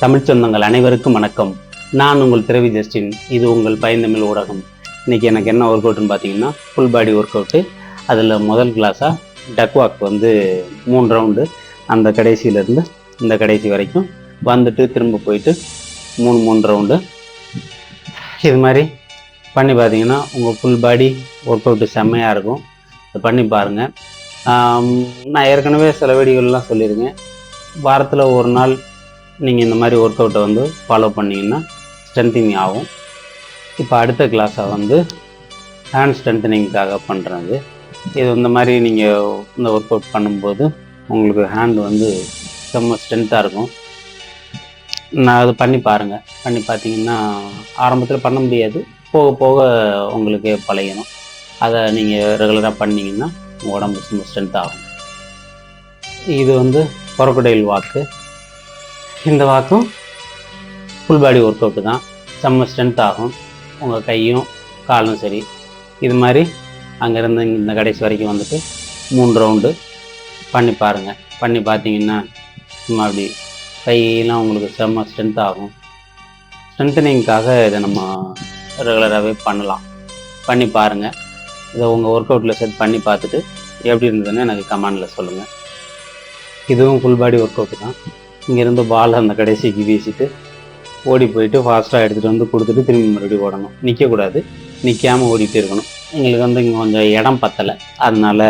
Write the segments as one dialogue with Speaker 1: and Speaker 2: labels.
Speaker 1: தமிழ் சொந்தங்கள் அனைவருக்கும் வணக்கம். நான் உங்கள் திரவி ஜஸ்டின். இது உங்கள் பயந்தமிழ் ஊடகம். இன்னைக்கு எனக்கு என்ன ஒர்க் அவுட்னு பார்த்தீங்கன்னா, ஃபுல் பாடி ஒர்க் அவுட்டு. அதில் முதல் கிளாஸாக டக் வாக் வந்து 3 ரவுண்டு, அந்த கடைசியிலேருந்து இந்த கடைசி வரைக்கும் வந்துட்டு திரும்ப போயிட்டு 3 ரவுண்டு இது மாதிரி பண்ணி பார்த்தீங்கன்னா உங்கள் ஃபுல் பாடி ஒர்க் அவுட்டு செம்மையாக இருக்கும். அதை பண்ணி பாருங்கள். நான் ஏற்கனவே சில வீடியோலாம் சொல்லியிருக்கேன். வாரத்தில் ஒரு நாள் நீங்கள் இந்த மாதிரி ஒர்க் அவுட்டை வந்து ஃபாலோ பண்ணிங்கன்னா ஸ்ட்ரென்த்திங் ஆகும். இப்போ அடுத்த கிளாஸை வந்து ஹேண்ட் ஸ்ட்ரென்த்தனிங்காக பண்ணுறது. இது இந்த மாதிரி நீங்கள் இந்த ஒர்க் அவுட் பண்ணும்போது உங்களுக்கு ஹேண்ட் வந்து செம்ம ஸ்ட்ரென்த்தாக இருக்கும். நான் அது பண்ணி பாருங்கள். பண்ணி பார்த்தீங்கன்னா ஆரம்பத்தில் பண்ண முடியாது, போக போக உங்களுக்கு பழகணும். அதை நீங்கள் ரெகுலராக பண்ணிங்கன்னா உங்கள் உடம்பு செம்ம ஸ்ட்ரென்த் ஆகும். இது வந்து crocodile வாக்கு. இந்த வாக்கும் ஃபுல் பாடி ஒர்க் அவுட்டு தான். செம்ம ஸ்ட்ரென்த் ஆகும். உங்கள் கையும் காலும் சரி. இது மாதிரி அங்கேருந்து இந்த கடைசி வரைக்கும் வந்துட்டு 3 ரவுண்டு பண்ணி பாருங்கள். பண்ணி பார்த்தீங்கன்னா சும்மா அப்படி கையெல்லாம் உங்களுக்கு செம்ம ஸ்ட்ரென்த் ஆகும். ஸ்ட்ரென்த்தனிங்காக இதை நம்ம ரெகுலராகவே பண்ணலாம். பண்ணி பாருங்கள். இதை உங்கள் ஒர்க் அவுட்டில் செட் பண்ணி பார்த்துட்டு எப்படி இருந்ததுன்னு எனக்கு கமெண்டில் சொல்லுங்கள். இதுவும் ஃபுல் பாடி ஒர்க் அவுட்டு தான். இங்கேருந்து பால் அந்த கடைசிக்கு வீசிட்டு ஓடி போயிட்டு ஃபாஸ்ட்டாக எடுத்துகிட்டு வந்து கொடுத்துட்டு திரும்பி மறுபடியும் ஓடணும். நிற்கக்கூடாது, நிற்காமல் ஓடிட்டு இருக்கணும். எங்களுக்கு வந்து இங்கே கொஞ்சம் இடம் பத்தலை, அதனால்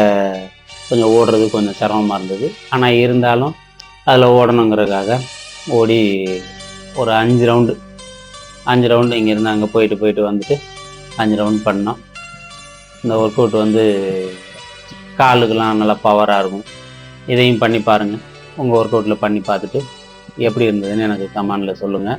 Speaker 1: கொஞ்சம் ஓடுறது கொஞ்சம் சிரமமாக இருந்தது. ஆனால் இருந்தாலும் அதில் ஓடணுங்கிறதுக்காக ஓடி ஒரு 5 ரவுண்டு இங்கேருந்து அங்கே போயிட்டு வந்துட்டு 5 ரவுண்ட் பண்ணோம். இந்த ஒர்க் அவுட் வந்து காலுக்கெல்லாம் நல்லா பவராக இருக்கும். இதையும் பண்ணி பாருங்கள். உங்கள் ஒர்க் அவுட்டில் பண்ணி பார்த்துட்டு எப்படி இருந்ததுன்னு எனக்கு கமெண்டில் சொல்லுங்கள்.